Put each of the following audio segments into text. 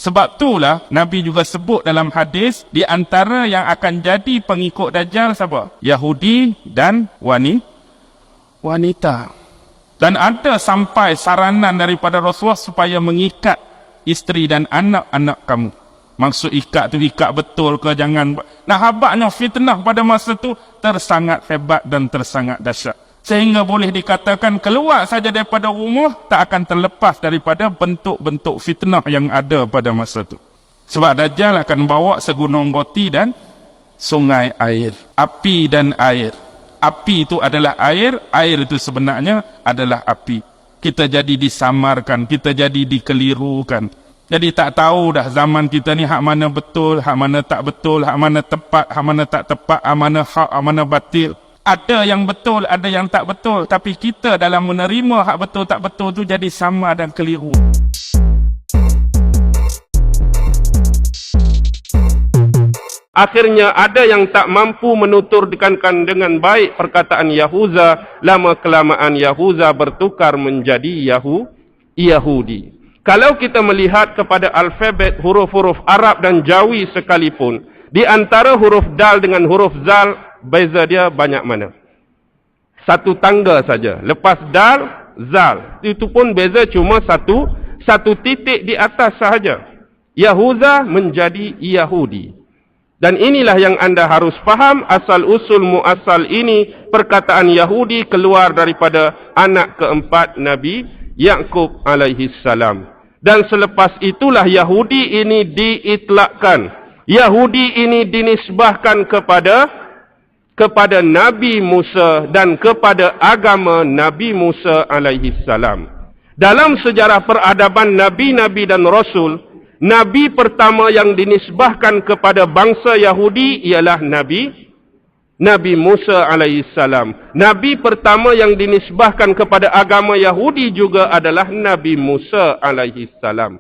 Sebab itulah Nabi juga sebut dalam hadis, di antara yang akan jadi pengikut Dajjal siapa? Yahudi dan wanita. Dan ada sampai saranan daripada Rasulullah supaya mengikat isteri dan anak-anak kamu. Maksud ikat tu ikat betul ke, jangan. Nah, habaknya fitnah pada masa tu tersangat hebat dan tersangat dahsyat. Sehingga boleh dikatakan keluar saja daripada rumah tak akan terlepas daripada bentuk-bentuk fitnah yang ada pada masa tu. Sebab Dajjal akan bawa segunung roti dan sungai air. Api dan air. Api itu adalah air, air itu sebenarnya adalah api. Kita jadi disamarkan, kita jadi dikelirukan. Jadi tak tahu dah zaman kita ni hak mana betul, hak mana tak betul, hak mana tepat, hak mana tak tepat, hak mana hak, hak mana batil. Ada yang betul, ada yang tak betul. Tapi kita dalam menerima hak betul tak betul tu jadi sama dan keliru. Akhirnya ada yang tak mampu menuturkan dengan baik perkataan Yahuza. Lama-kelamaan Yahuza bertukar menjadi Yahudi. Kalau kita melihat kepada alfabet huruf-huruf Arab dan Jawi sekalipun, di antara huruf Dal dengan huruf Zal, beza dia banyak mana? Satu tangga saja. Lepas Dal, Zal. Itu pun beza cuma satu titik di atas sahaja. Yahuza menjadi Yahudi. Dan inilah yang anda harus faham, asal-usul muasal ini, perkataan Yahudi keluar daripada anak keempat Nabi Yaqub alaihi salam. Dan selepas itulah Yahudi ini diitlakkan. Yahudi ini dinisbahkan kepada Nabi Musa dan kepada agama Nabi Musa alaihi salam. Dalam sejarah peradaban Nabi-Nabi dan Rasul, Nabi pertama yang dinisbahkan kepada bangsa Yahudi ialah Nabi Musa alaihissalam. Nabi pertama yang dinisbahkan kepada agama Yahudi juga adalah Nabi Musa alaihissalam.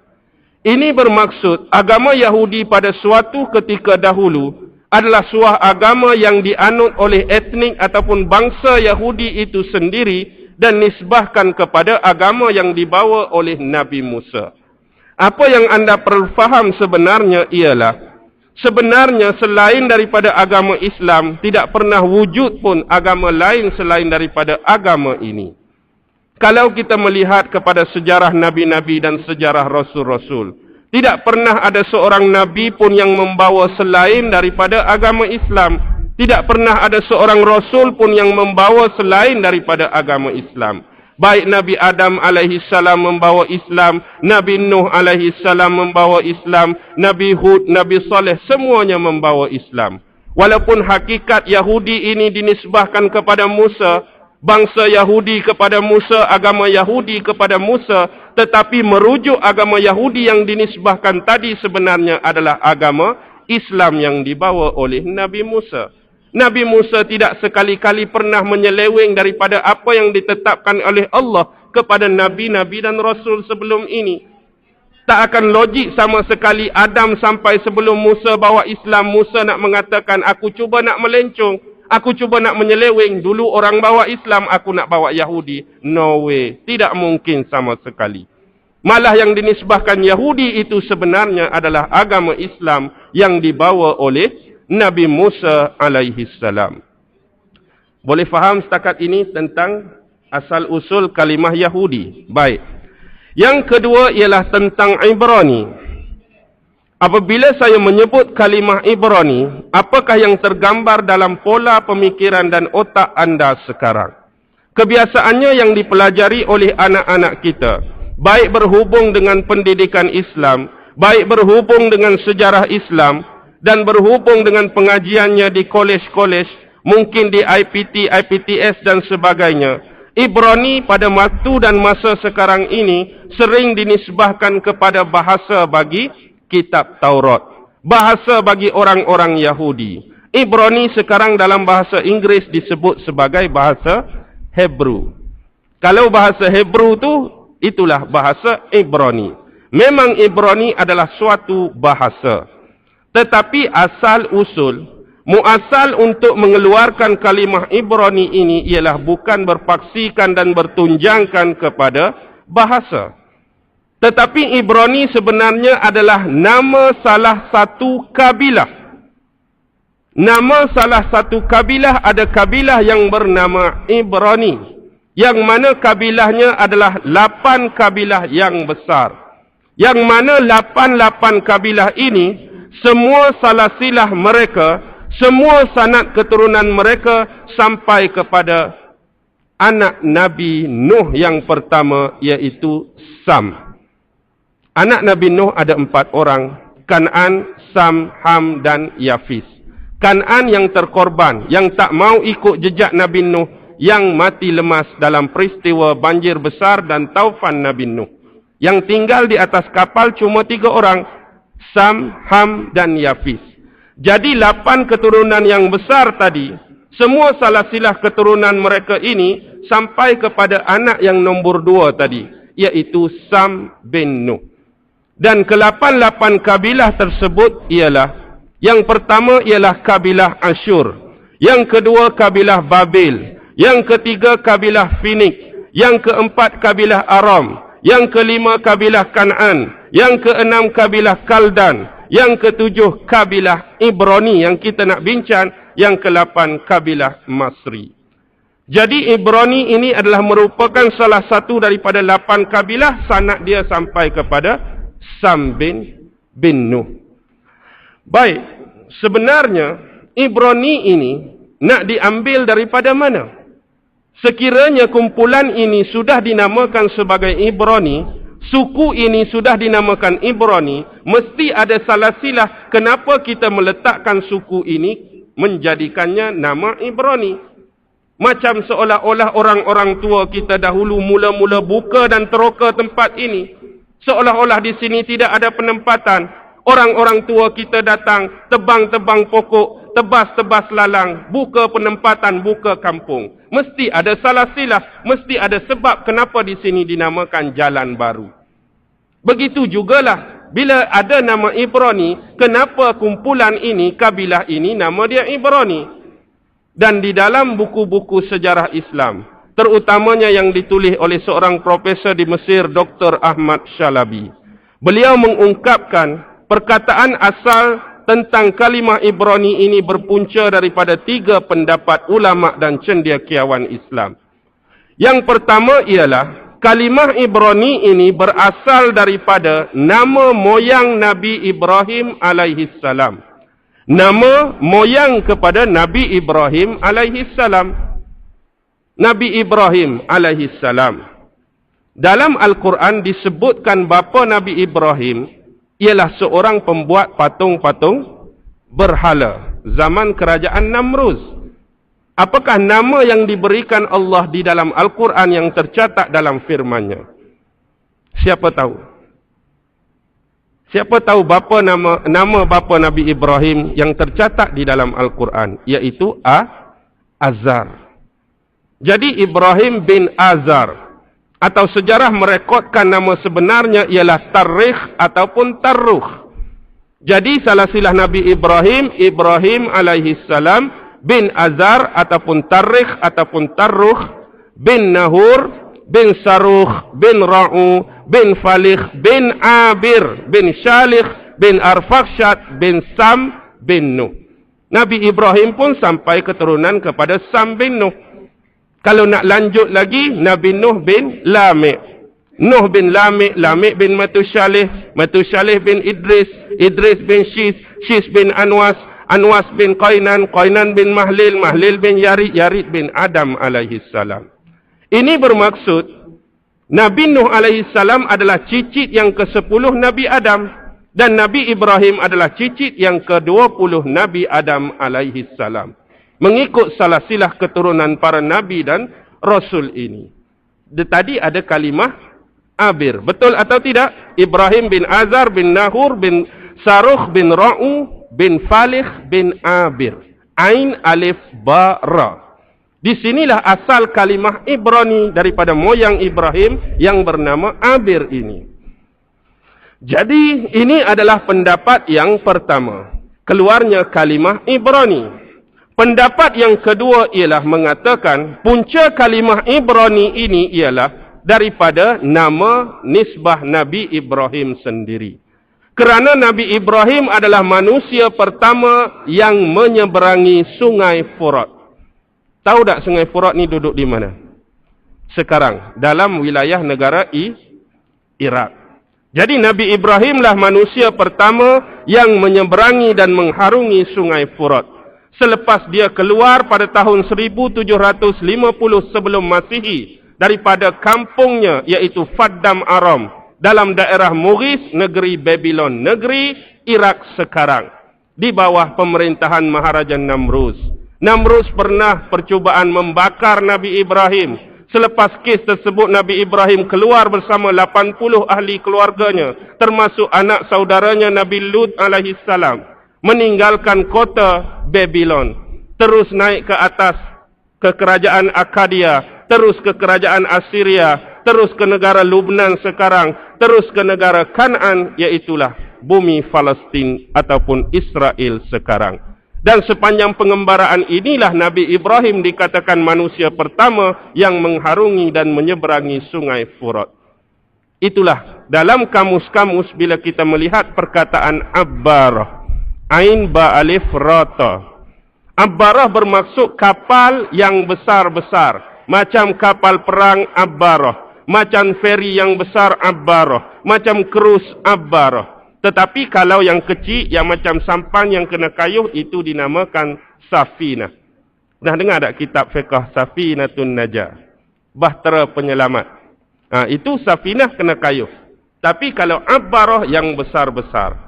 Ini bermaksud agama Yahudi pada suatu ketika dahulu adalah sebuah agama yang dianut oleh etnik ataupun bangsa Yahudi itu sendiri dan nisbahkan kepada agama yang dibawa oleh Nabi Musa. Apa yang anda perlu faham sebenarnya ialah, sebenarnya selain daripada agama Islam, tidak pernah wujud pun agama lain selain daripada agama ini. Kalau kita melihat kepada sejarah Nabi-Nabi dan sejarah Rasul-Rasul, tidak pernah ada seorang Nabi pun yang membawa selain daripada agama Islam. Tidak pernah ada seorang Rasul pun yang membawa selain daripada agama Islam. Baik Nabi Adam alaihi salam membawa Islam, Nabi Nuh alaihi salam membawa Islam, Nabi Hud, Nabi Saleh, semuanya membawa Islam. Walaupun hakikat Yahudi ini dinisbahkan kepada Musa, bangsa Yahudi kepada Musa, agama Yahudi kepada Musa, tetapi merujuk agama Yahudi yang dinisbahkan tadi sebenarnya adalah agama Islam yang dibawa oleh Nabi Musa. Nabi Musa tidak sekali-kali pernah menyeleweng daripada apa yang ditetapkan oleh Allah kepada Nabi-Nabi dan Rasul sebelum ini. Tak akan logik sama sekali Adam sampai sebelum Musa bawa Islam, Musa nak mengatakan, aku cuba nak melencong, aku cuba nak menyeleweng, dulu orang bawa Islam, aku nak bawa Yahudi. No way, tidak mungkin sama sekali. Malah yang dinisbahkan Yahudi itu sebenarnya adalah agama Islam yang dibawa oleh Nabi Musa alaihi salam. Boleh faham setakat ini tentang asal-usul kalimah Yahudi? Baik. Yang kedua ialah tentang Ibrani. Apabila saya menyebut kalimah Ibrani, apakah yang tergambar dalam pola pemikiran dan otak anda sekarang? Kebiasaannya yang dipelajari oleh anak-anak kita, baik berhubung dengan pendidikan Islam, baik berhubung dengan sejarah Islam, dan berhubung dengan pengajiannya di kolej-kolej, mungkin di IPT, IPTS dan sebagainya. Ibrani pada waktu dan masa sekarang ini sering dinisbahkan kepada bahasa bagi kitab Taurat, bahasa bagi orang-orang Yahudi. Ibrani sekarang dalam bahasa Inggeris disebut sebagai bahasa Hebrew. Kalau bahasa Hebrew tu, itulah bahasa Ibrani. Memang Ibrani adalah suatu bahasa. Tetapi asal-usul, muasal untuk mengeluarkan kalimah Ibrani ini ialah bukan berpaksikan dan bertunjangkan kepada bahasa. Tetapi Ibrani sebenarnya adalah nama salah satu kabilah. Nama salah satu kabilah, ada kabilah yang bernama Ibrani, yang mana kabilahnya adalah 8 kabilah yang besar. Yang mana 8 kabilah ini, semua salasilah mereka, semua sanad keturunan mereka sampai kepada anak Nabi Nuh yang pertama, iaitu Sam. Anak Nabi Nuh ada 4 orang, Kan'an, Sam, Ham dan Yafis. Kan'an yang terkorban, yang tak mau ikut jejak Nabi Nuh, yang mati lemas dalam peristiwa banjir besar dan taufan Nabi Nuh. Yang tinggal di atas kapal cuma 3 orang, Sam, Ham dan Yafis. Jadi 8 keturunan yang besar tadi, semua salasilah keturunan mereka ini sampai kepada anak yang nombor 2 tadi, iaitu Sam bin Nuh. Dan ke-8 kabilah tersebut ialah, yang pertama ialah kabilah Asyur, yang kedua kabilah Babil, yang ketiga kabilah Finik, yang keempat kabilah Aram, yang kelima kabilah Kan'an, yang keenam kabilah Kaldan, yang ketujuh kabilah Ibrani yang kita nak bincang, yang ke-8 kabilah Masri. Jadi Ibrani ini adalah merupakan salah satu daripada 8 kabilah, sanad dia sampai kepada Sam bin Nuh. Baik, sebenarnya Ibrani ini nak diambil daripada mana? Sekiranya kumpulan ini sudah dinamakan sebagai Ibrani, suku ini sudah dinamakan Ibrani, mesti ada salah silah kenapa kita meletakkan suku ini menjadikannya nama Ibrani. Macam seolah-olah orang-orang tua kita dahulu mula-mula buka dan teroka tempat ini. Seolah-olah di sini tidak ada penempatan. Orang-orang tua kita datang, tebang-tebang pokok, tebas-tebas lalang, buka penempatan, buka kampung. Mesti ada salah silah, mesti ada sebab kenapa di sini dinamakan jalan baru. Begitu jugalah, bila ada nama Ibrani, kenapa kumpulan ini, kabilah ini, nama dia Ibrani. Dan di dalam buku-buku sejarah Islam, terutamanya yang ditulis oleh seorang profesor di Mesir, Dr. Ahmad Shalabi. Beliau mengungkapkan perkataan asal tentang kalimah Ibrani ini berpunca daripada 3 pendapat ulama dan cendekiawan Islam. Yang pertama ialah, kalimah Ibrani ini berasal daripada nama moyang Nabi Ibrahim alaihissalam. Nama moyang kepada Nabi Ibrahim alaihissalam. Nabi Ibrahim alaihissalam. Dalam Al-Quran disebutkan bapa Nabi Ibrahim ialah seorang pembuat patung-patung berhala zaman kerajaan Namruz. Apakah nama yang diberikan Allah di dalam Al-Quran yang tercatat dalam firman-Nya? Siapa tahu? Siapa tahu bapa nama bapa Nabi Ibrahim yang tercatat di dalam Al-Quran, iaitu Azar. Jadi Ibrahim bin Azar, atau sejarah merekodkan nama sebenarnya ialah Tarikh ataupun Tarrukh. Jadi salah silah Nabi Ibrahim, Ibrahim alaihissalam bin Azar ataupun Tarikh ataupun Tarrukh bin Nahur bin Sarukh bin Ra'u bin Falikh bin Abir bin Shalikh bin Arfakhshad bin Sam bin Nuh. Nabi Ibrahim pun sampai keturunan kepada Sam bin Nuh. Kalau nak lanjut lagi, Nabi Nuh bin Lamik. Nuh bin Lamik, Lamik bin Matusyalih, Matusyalih bin Idris, Idris bin Shis, Shis bin Anwas, Anwas bin Qainan, Qainan bin Mahlil, Mahlil bin Yarid, Yarid bin Adam alaihissalam. Ini bermaksud, Nabi Nuh alaihissalam adalah cicit yang ke-10 Nabi Adam. Dan Nabi Ibrahim adalah cicit yang ke-20 Nabi Adam alaihissalam. Mengikut salah silah keturunan para Nabi dan Rasul ini. Tadi ada kalimah Abir. Betul atau tidak? Ibrahim bin Azar bin Nahur bin Sarukh bin Ra'u bin Falikh bin Abir. Ain alif ba ra. Di sinilah asal kalimah Ibrani daripada moyang Ibrahim yang bernama Abir ini. Jadi ini adalah pendapat yang pertama. Keluarnya kalimah Ibrani. Pendapat yang kedua ialah mengatakan punca kalimah Ibrani ini ialah daripada nama nisbah Nabi Ibrahim sendiri. Kerana Nabi Ibrahim adalah manusia pertama yang menyeberangi sungai Furat. Tahu tak sungai Furat ni duduk di mana? Sekarang, dalam wilayah negara Iraq. Jadi Nabi Ibrahim lah manusia pertama yang menyeberangi dan mengharungi sungai Furat. Selepas dia keluar pada tahun 1750 sebelum Masihi daripada kampungnya iaitu Faddam Aram dalam daerah Mughis, negeri Babylon, negeri Iraq sekarang, di bawah pemerintahan Maharaja Namrus. Namrus pernah percubaan membakar Nabi Ibrahim. Selepas kes tersebut, Nabi Ibrahim keluar bersama 80 ahli keluarganya, termasuk anak saudaranya Nabi Lut alaihi salam, meninggalkan kota Babylon, terus naik ke atas ke kerajaan Akkadia, terus ke kerajaan Assyria, terus ke negara Lubnan sekarang, terus ke negara Kanaan, iaitulah bumi Palestin ataupun Israel sekarang. Dan sepanjang pengembaraan inilah Nabi Ibrahim dikatakan manusia pertama yang mengharungi dan menyeberangi sungai Furat. Itulah dalam kamus-kamus bila kita melihat perkataan Abbarah, Ain Ba Alif Rata. Abbarah bermaksud kapal yang besar-besar, macam kapal perang Abbarah, macam feri yang besar Abbarah, macam krus Abbarah. Tetapi kalau yang kecil, yang macam sampan yang kena kayuh, itu dinamakan Safinah. Dah dengar tak kitab fiqh Safinatun Najah? Bahtera penyelamat. Itu Safinah kena kayuh. Tapi kalau Abbarah yang besar-besar,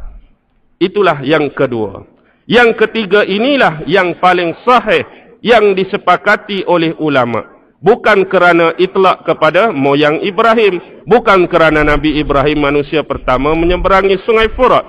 itulah yang kedua. Yang ketiga inilah yang paling sahih, yang disepakati oleh ulama. Bukan kerana itlak kepada moyang Ibrahim. Bukan kerana Nabi Ibrahim manusia pertama menyeberangi sungai Furat.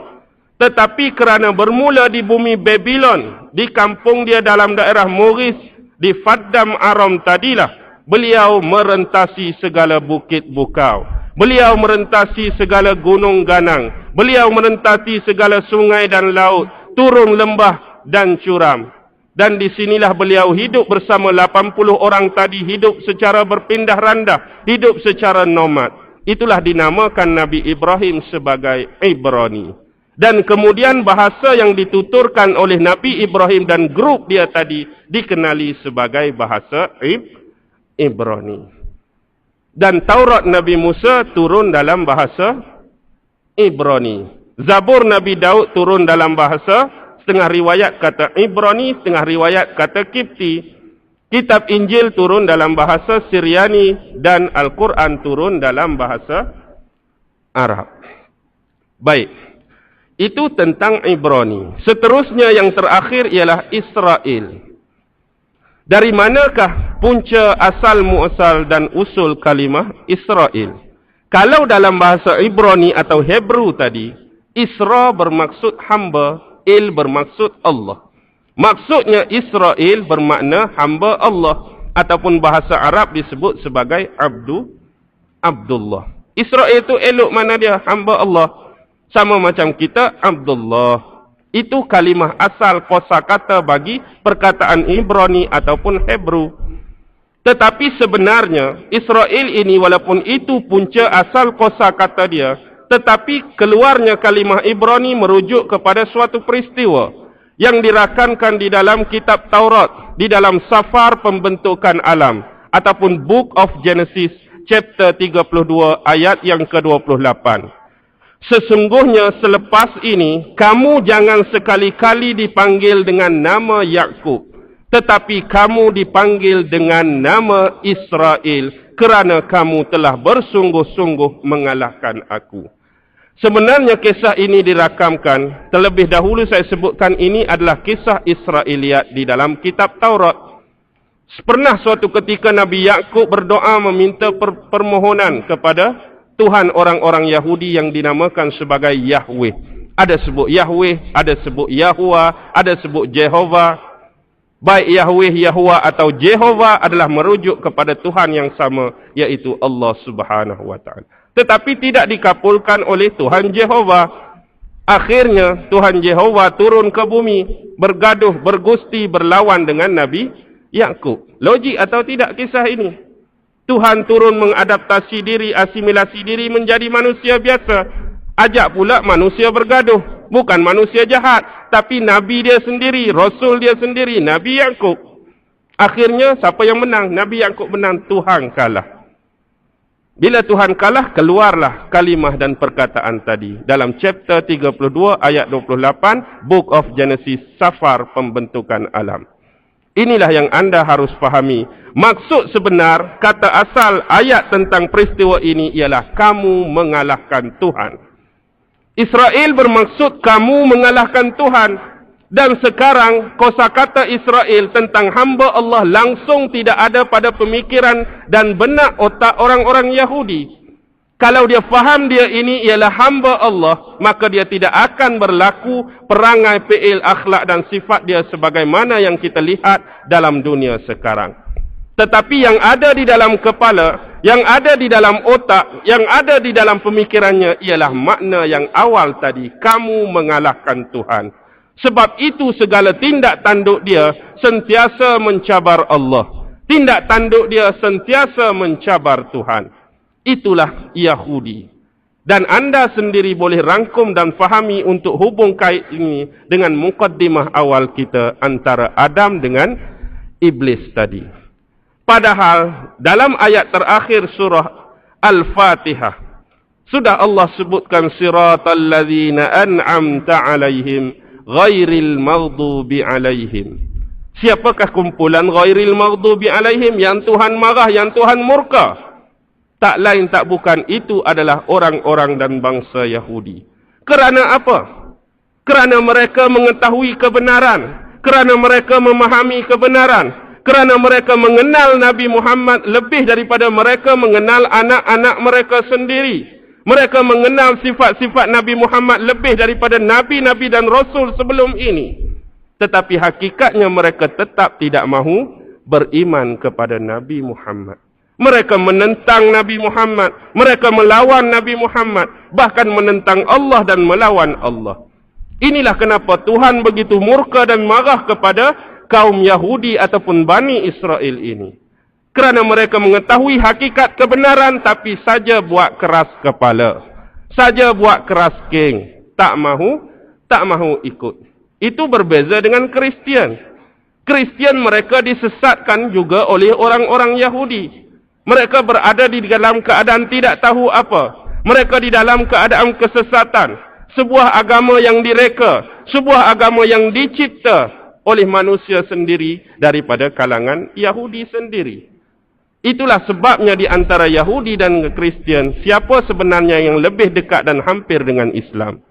Tetapi kerana bermula di bumi Babylon, di kampung dia dalam daerah Mughis, di Faddam Aram tadilah, beliau merentasi segala bukit bukau. Beliau merentasi segala gunung ganang. Beliau merentasi segala sungai dan laut, turun lembah dan curam. Dan di sinilah beliau hidup bersama 80 orang tadi, hidup secara berpindah randah, hidup secara nomad. Itulah dinamakan Nabi Ibrahim sebagai Ibrani. Dan kemudian bahasa yang dituturkan oleh Nabi Ibrahim dan grup dia tadi dikenali sebagai bahasa Ibrani. Dan Taurat Nabi Musa turun dalam bahasa Ibrani. Zabur Nabi Daud turun dalam bahasa, setengah riwayat kata Ibrani, setengah riwayat kata Kipti. Kitab Injil turun dalam bahasa Syriani dan Al-Quran turun dalam bahasa Arab. Baik, itu tentang Ibrani. Seterusnya yang terakhir ialah Israel. Dari manakah punca asal muasal dan usul kalimah Israel? Kalau dalam bahasa Ibrani atau Hebrew tadi, Isra bermaksud hamba, Il bermaksud Allah. Maksudnya Israel bermakna hamba Allah, ataupun bahasa Arab disebut sebagai Abdullah. Israel itu elok mana dia? Hamba Allah. Sama macam kita Abdullah. Itu kalimah asal kosakata bagi perkataan Ibrani ataupun Hebrew. Tetapi sebenarnya Israel ini walaupun itu punca asal kosakata dia, tetapi keluarnya kalimah Ibrani merujuk kepada suatu peristiwa yang dirakamkan di dalam kitab Taurat, di dalam Safar Pembentukan Alam ataupun Book of Genesis chapter 32 ayat yang ke-28. Sesungguhnya selepas ini kamu jangan sekali-kali dipanggil dengan nama Yakub, tetapi kamu dipanggil dengan nama Israel kerana kamu telah bersungguh-sungguh mengalahkan aku. Sebenarnya kisah ini dirakamkan, terlebih dahulu saya sebutkan ini adalah kisah Israeliat di dalam kitab Taurat. Pernah suatu ketika Nabi Yakub berdoa meminta permohonan kepada Tuhan orang-orang Yahudi yang dinamakan sebagai Yahweh. Ada sebut Yahweh, ada sebut Yahuwah, ada sebut Jehovah. Baik Yahweh, Yahuwah atau Jehovah adalah merujuk kepada Tuhan yang sama, iaitu Allah Subhanahu wa taala. Tetapi tidak dikabulkan oleh Tuhan Jehovah. Akhirnya Tuhan Jehovah turun ke bumi, bergaduh, bergusti, berlawan dengan Nabi Yakub. Logik atau tidak kisah ini? Tuhan turun mengadaptasi diri, asimilasi diri menjadi manusia biasa. Ajak pula manusia bergaduh. Bukan manusia jahat, tapi Nabi dia sendiri, Rasul dia sendiri, Nabi Yaqub. Akhirnya siapa yang menang? Nabi Yaqub menang, Tuhan kalah. Bila Tuhan kalah, keluarlah kalimah dan perkataan tadi. Dalam chapter 32 ayat 28, Book of Genesis, safar pembentukan alam. Inilah yang anda harus fahami. Maksud sebenar, kata asal ayat tentang peristiwa ini ialah kamu mengalahkan Tuhan. Israel bermaksud kamu mengalahkan Tuhan. Dan sekarang kosakata Israel tentang hamba Allah langsung tidak ada pada pemikiran dan benak otak orang-orang Yahudi. Kalau dia faham dia ini ialah hamba Allah, maka dia tidak akan berlaku perangai, fi'il, akhlak dan sifat dia sebagaimana yang kita lihat dalam dunia sekarang. Tetapi yang ada di dalam kepala, yang ada di dalam otak, yang ada di dalam pemikirannya ialah makna yang awal tadi, kamu mengalahkan Tuhan. Sebab itu segala tindak tanduk dia sentiasa mencabar Allah. Tindak tanduk dia sentiasa mencabar Tuhan. Itulah Yahudi. Dan anda sendiri boleh rangkum dan fahami untuk hubung kait ini dengan mukaddimah awal kita antara Adam dengan Iblis tadi. Padahal dalam ayat terakhir surah Al-Fatihah sudah Allah sebutkan siratal ladzina an'amta 'alaihim ghairil maghdubi 'alaihim. Siapakah kumpulan ghairil maghdubi 'alaihim? Yang Tuhan marah, yang Tuhan murka. Tak lain tak bukan itu adalah orang-orang dan bangsa Yahudi. Kerana apa? Kerana mereka mengetahui kebenaran, kerana mereka memahami kebenaran, kerana mereka mengenal Nabi Muhammad lebih daripada mereka mengenal anak-anak mereka sendiri. Mereka mengenal sifat-sifat Nabi Muhammad lebih daripada Nabi-Nabi dan Rasul sebelum ini. Tetapi hakikatnya mereka tetap tidak mahu beriman kepada Nabi Muhammad. Mereka menentang Nabi Muhammad. Mereka melawan Nabi Muhammad. Bahkan menentang Allah dan melawan Allah. Inilah kenapa Tuhan begitu murka dan marah kepada kaum Yahudi ataupun Bani Israel ini. Kerana mereka mengetahui hakikat kebenaran tapi saja buat keras kepala. Saja buat keras geng. Tak mahu ikut. Itu berbeza dengan Kristian. Kristian mereka disesatkan juga oleh orang-orang Yahudi. Mereka berada di dalam keadaan tidak tahu apa. Mereka di dalam keadaan kesesatan. Sebuah agama yang direka. Sebuah agama yang dicipta oleh manusia sendiri daripada kalangan Yahudi sendiri. Itulah sebabnya di antara Yahudi dan Kristian, siapa sebenarnya yang lebih dekat dan hampir dengan Islam?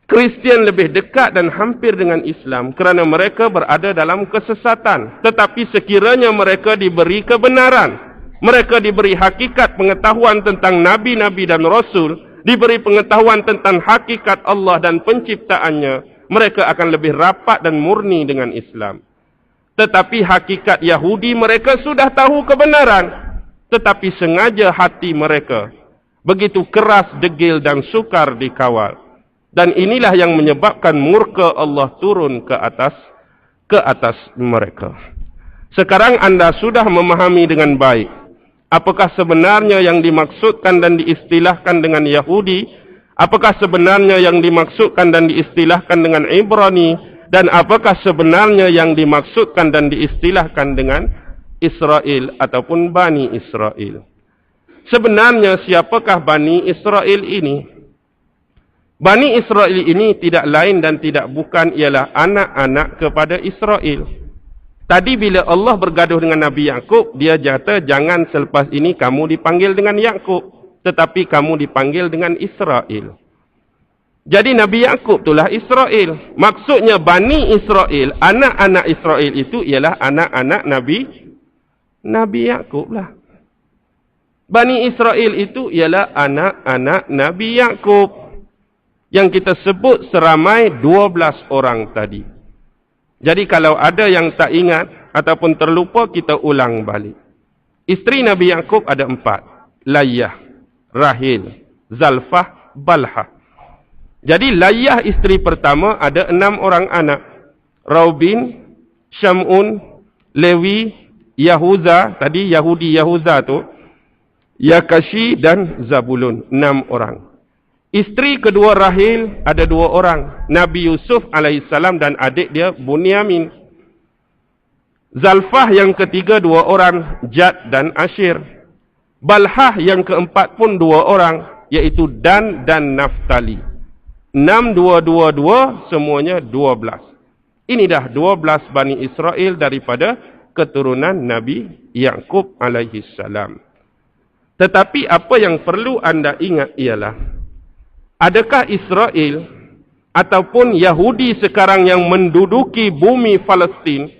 Kristian lebih dekat dan hampir dengan Islam kerana mereka berada dalam kesesatan. Tetapi sekiranya mereka diberi kebenaran, mereka diberi hakikat pengetahuan tentang Nabi-Nabi dan Rasul, diberi pengetahuan tentang hakikat Allah dan penciptaannya, mereka akan lebih rapat dan murni dengan Islam. Tetapi hakikat Yahudi mereka sudah tahu kebenaran. Tetapi sengaja hati mereka begitu keras, degil dan sukar dikawal. Dan inilah yang menyebabkan murka Allah turun ke atas mereka. Sekarang anda sudah memahami dengan baik. Apakah sebenarnya yang dimaksudkan dan diistilahkan dengan Yahudi? Apakah sebenarnya yang dimaksudkan dan diistilahkan dengan Ibrani? Dan apakah sebenarnya yang dimaksudkan dan diistilahkan dengan Israel ataupun Bani Israel? Sebenarnya siapakah Bani Israel ini? Bani Israel ini tidak lain dan tidak bukan ialah anak-anak kepada Israel. Tadi bila Allah bergaduh dengan Nabi Yaqub, dia kata jangan selepas ini kamu dipanggil dengan Yaqub, tetapi kamu dipanggil dengan Israel. Jadi Nabi Yaqub itulah Israel. Maksudnya Bani Israel, anak-anak Israel itu ialah anak-anak Nabi Yaqub lah. Bani Israel itu ialah anak-anak Nabi Yaqub. Yang kita sebut seramai 12 orang tadi. Jadi kalau ada yang tak ingat ataupun terlupa, kita ulang balik. Isteri Nabi Yaqub ada 4. Layah, Rahil, Zalfah, Balha. Jadi Layah isteri pertama ada 6 orang anak. Raubin, Syamun, Lewi, Yahuza, tadi Yahudi Yahuza tu, Yakashi dan Zabulun, 6 orang. Isteri kedua Rahil ada 2 orang, Nabi Yusuf alaihissalam dan adik dia Bunyamin. Zalfah yang ketiga 2 orang, Jad dan Ashir. Balhah yang keempat pun 2 orang, iaitu Dan dan Naftali. 6, 2, 2, 2, semuanya 12. Ini dah 12 Bani Israel daripada keturunan Nabi Yaqub alaihissalam. Tetapi apa yang perlu anda ingat ialah, adakah Israel ataupun Yahudi sekarang yang menduduki bumi Palestin,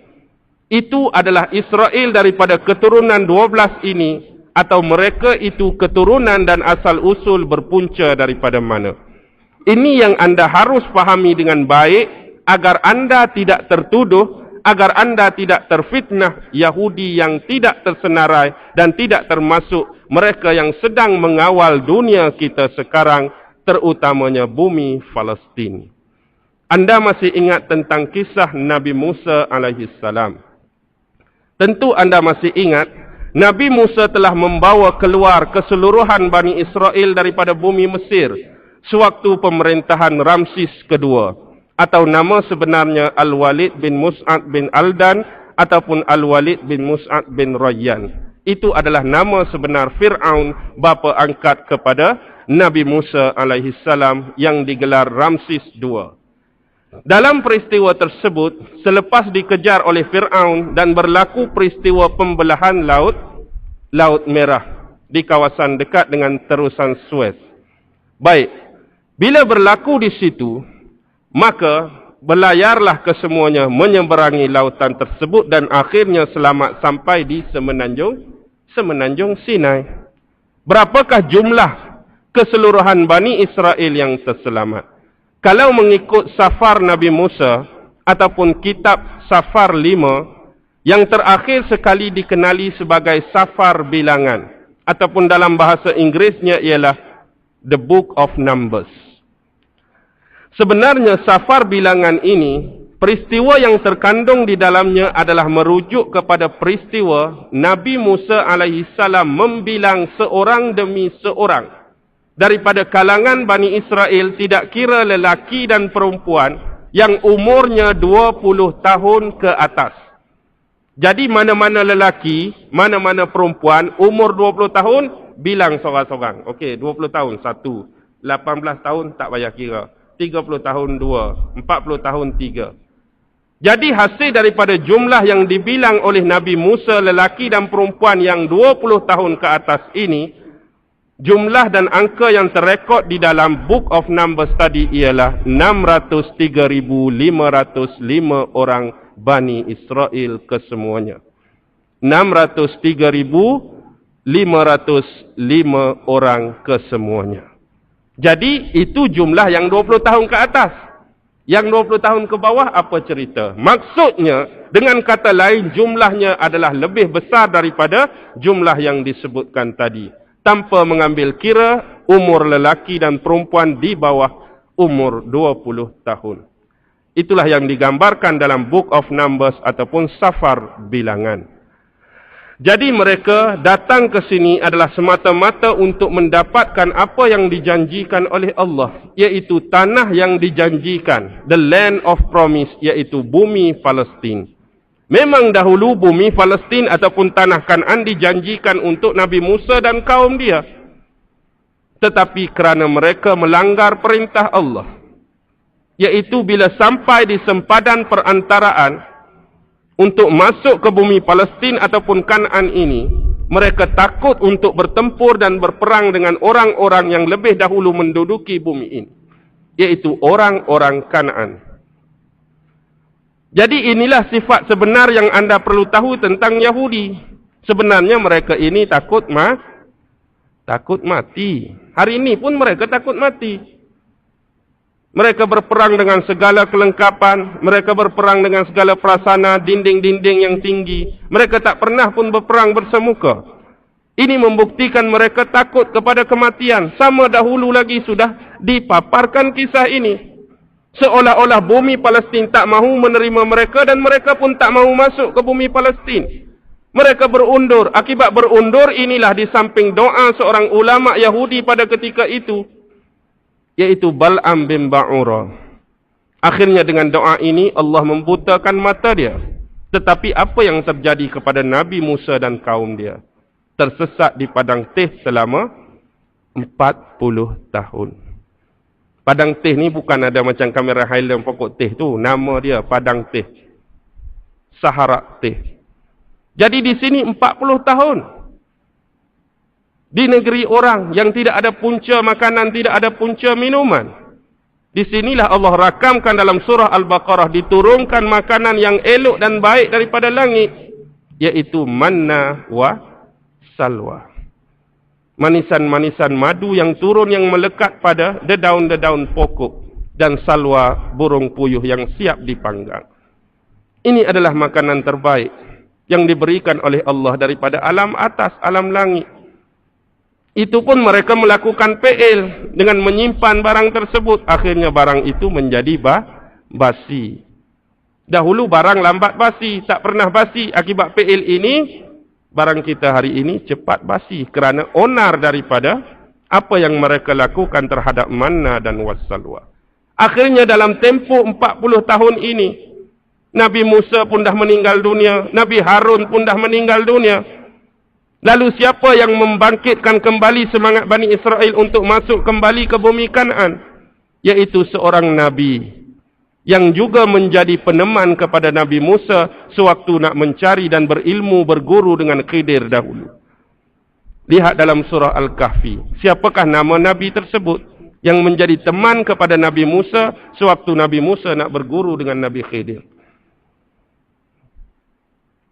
itu adalah Israel daripada keturunan 12 ini, atau mereka itu keturunan dan asal usul berpunca daripada mana? Ini yang anda harus fahami dengan baik, agar anda tidak tertuduh, agar anda tidak terfitnah Yahudi yang tidak tersenarai dan tidak termasuk mereka yang sedang mengawal dunia kita sekarang, terutamanya bumi Palestin. Anda masih ingat tentang kisah Nabi Musa alaihissalam. Tentu anda masih ingat, Nabi Musa telah membawa keluar keseluruhan Bani Israel daripada bumi Mesir sewaktu pemerintahan Ramses kedua, atau nama sebenarnya Al-Walid bin Mus'ad bin Aldan ataupun Al-Walid bin Mus'ad bin Rayyan. Itu adalah nama sebenar Fir'aun, bapa angkat kepada Nabi Musa alaihissalam yang digelar Ramses II. Dalam peristiwa tersebut, selepas dikejar oleh Fir'aun dan berlaku peristiwa pembelahan Laut Merah di kawasan dekat dengan terusan Suez. Baik, bila berlaku di situ, maka berlayarlah kesemuanya menyeberangi lautan tersebut dan akhirnya selamat sampai di Semenanjung Sinai. Berapakah jumlah keseluruhan Bani Israel yang terselamat? Kalau mengikut Safar Nabi Musa ataupun kitab Safar 5, yang terakhir sekali dikenali sebagai Safar Bilangan, ataupun dalam bahasa Inggerisnya ialah The Book of Numbers. Sebenarnya Safar Bilangan ini, peristiwa yang terkandung di dalamnya adalah merujuk kepada peristiwa Nabi Musa alaihissalam membilang seorang demi seorang daripada kalangan Bani Israel, tidak kira lelaki dan perempuan, yang umurnya 20 tahun ke atas. Jadi mana-mana lelaki, mana-mana perempuan, umur 20 tahun, bilang seorang-seorang. Okey, 20 tahun, 1. 18 tahun, tak payah kira. 30 tahun, 2. 40 tahun, 3. Jadi hasil daripada jumlah yang dibilang oleh Nabi Musa, lelaki dan perempuan yang 20 tahun ke atas ini, jumlah dan angka yang terrekod di dalam Book of Numbers tadi ialah 603,505 orang Bani Israel kesemuanya. 603,505 orang kesemuanya. Jadi itu jumlah yang 20 tahun ke atas. Yang 20 tahun ke bawah apa cerita? Maksudnya, dengan kata lain, jumlahnya adalah lebih besar daripada jumlah yang disebutkan tadi, tanpa mengambil kira umur lelaki dan perempuan di bawah umur 20 tahun. Itulah yang digambarkan dalam Book of Numbers ataupun Safar Bilangan. Jadi mereka datang ke sini adalah semata-mata untuk mendapatkan apa yang dijanjikan oleh Allah, iaitu tanah yang dijanjikan, the land of promise, iaitu bumi Palestin. Memang dahulu bumi Palestin ataupun tanah Kanaan dijanjikan untuk Nabi Musa dan kaum dia. Tetapi kerana mereka melanggar perintah Allah, iaitu bila sampai di sempadan perantaraan untuk masuk ke bumi Palestin ataupun Kanaan ini, mereka takut untuk bertempur dan berperang dengan orang-orang yang lebih dahulu menduduki bumi ini, iaitu orang-orang Kanaan. Jadi inilah sifat sebenar yang anda perlu tahu tentang Yahudi. Sebenarnya mereka ini takut mati. Hari ini pun mereka takut mati. Mereka berperang dengan segala kelengkapan. Mereka berperang dengan segala prasana, dinding-dinding yang tinggi. Mereka tak pernah pun berperang bersemuka. Ini membuktikan mereka takut kepada kematian. Sama dahulu lagi sudah dipaparkan kisah ini. Seolah-olah bumi Palestin tak mahu menerima mereka dan mereka pun tak mahu masuk ke bumi Palestin. Mereka berundur. Akibat berundur inilah di samping doa seorang ulama Yahudi pada ketika itu, yaitu Bal'am bin Ba'ura. Akhirnya dengan doa ini Allah membutakan mata dia. Tetapi apa yang terjadi kepada Nabi Musa dan kaum dia? Tersesat di padang teh selama 40 tahun. Padang teh ni bukan ada macam kamera Highland pokok teh tu. Nama dia padang teh. Sahara teh. Jadi di sini 40 tahun. Di negeri orang yang tidak ada punca makanan, tidak ada punca minuman. Di sinilah Allah rakamkan dalam surah Al-Baqarah, diturunkan makanan yang elok dan baik daripada langit, yaitu manna wa salwa. Manisan-manisan madu yang turun yang melekat pada dedaun-dedaun pokok, dan salwa burung puyuh yang siap dipanggang. Ini adalah makanan terbaik yang diberikan oleh Allah daripada alam atas, alam langit. Itu pun mereka melakukan PL dengan menyimpan barang tersebut. Akhirnya barang itu menjadi basi. Dahulu barang lambat basi, tak pernah basi. Akibat PL ini, barang kita hari ini cepat basi. Kerana onar daripada apa yang mereka lakukan terhadap manna dan wassalwa. Akhirnya dalam tempoh 40 tahun ini, Nabi Musa pun dah meninggal dunia. Nabi Harun pun dah meninggal dunia. Lalu siapa yang membangkitkan kembali semangat Bani Israel untuk masuk kembali ke bumi Kanaan? Yaitu seorang Nabi yang juga menjadi peneman kepada Nabi Musa sewaktu nak mencari dan berilmu berguru dengan Khidir dahulu. Lihat dalam surah Al-Kahfi. Siapakah nama Nabi tersebut yang menjadi teman kepada Nabi Musa sewaktu Nabi Musa nak berguru dengan Nabi Khidir?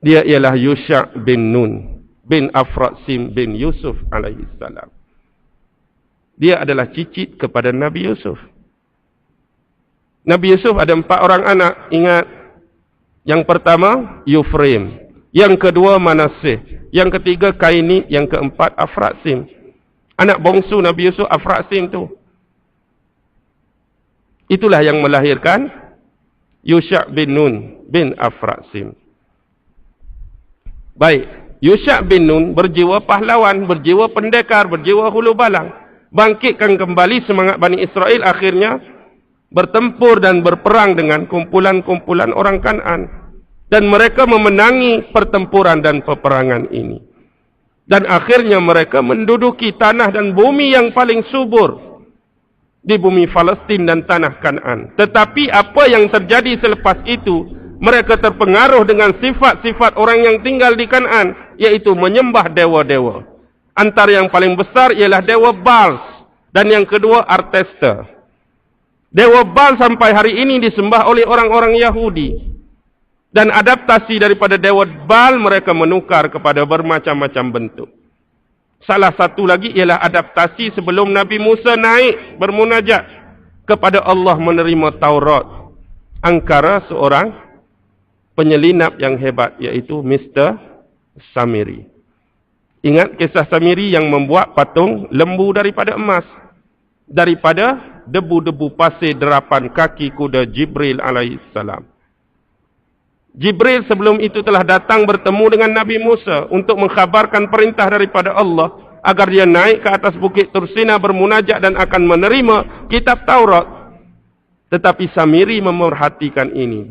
Dia ialah Yusha' bin Nun bin Afrasim bin Yusuf alaihi salam. Dia adalah cicit kepada Nabi Yusuf. Nabi Yusuf ada 4 orang anak. Ingat, yang pertama Yufrim, yang kedua Manasseh, yang ketiga Kaini, yang keempat Afrasim. Anak bongsu Nabi Yusuf Afrasim tu. Itulah yang melahirkan Yusha' bin Nun bin Afrasim. Baik. Yusha' bin Nun berjiwa pahlawan, berjiwa pendekar, berjiwa hulu balang. Bangkitkan kembali semangat Bani Israel, akhirnya bertempur dan berperang dengan kumpulan-kumpulan orang Kanaan. Dan mereka memenangi pertempuran dan peperangan ini. Dan akhirnya mereka menduduki tanah dan bumi yang paling subur di bumi Palestin dan tanah Kanaan. Tetapi apa yang terjadi selepas itu? Mereka terpengaruh dengan sifat-sifat orang yang tinggal di Kanaan, yaitu menyembah dewa-dewa. Antara yang paling besar ialah dewa Baal, dan yang kedua Artesta. Dewa Baal sampai hari ini disembah oleh orang-orang Yahudi. Dan adaptasi daripada dewa Baal mereka menukar kepada bermacam-macam bentuk. Salah satu lagi ialah adaptasi sebelum Nabi Musa naik bermunajat kepada Allah menerima Taurat. Angkara seorang penyelinap yang hebat, yaitu Mr. Samiri. Ingat kisah Samiri yang membuat patung lembu daripada emas, daripada debu-debu pasir derapan kaki kuda Jibril alaihissalam. Jibril sebelum itu telah datang bertemu dengan Nabi Musa untuk mengkhabarkan perintah daripada Allah agar dia naik ke atas bukit Tursina bermunajat dan akan menerima kitab Taurat. Tetapi Samiri memerhatikan ini.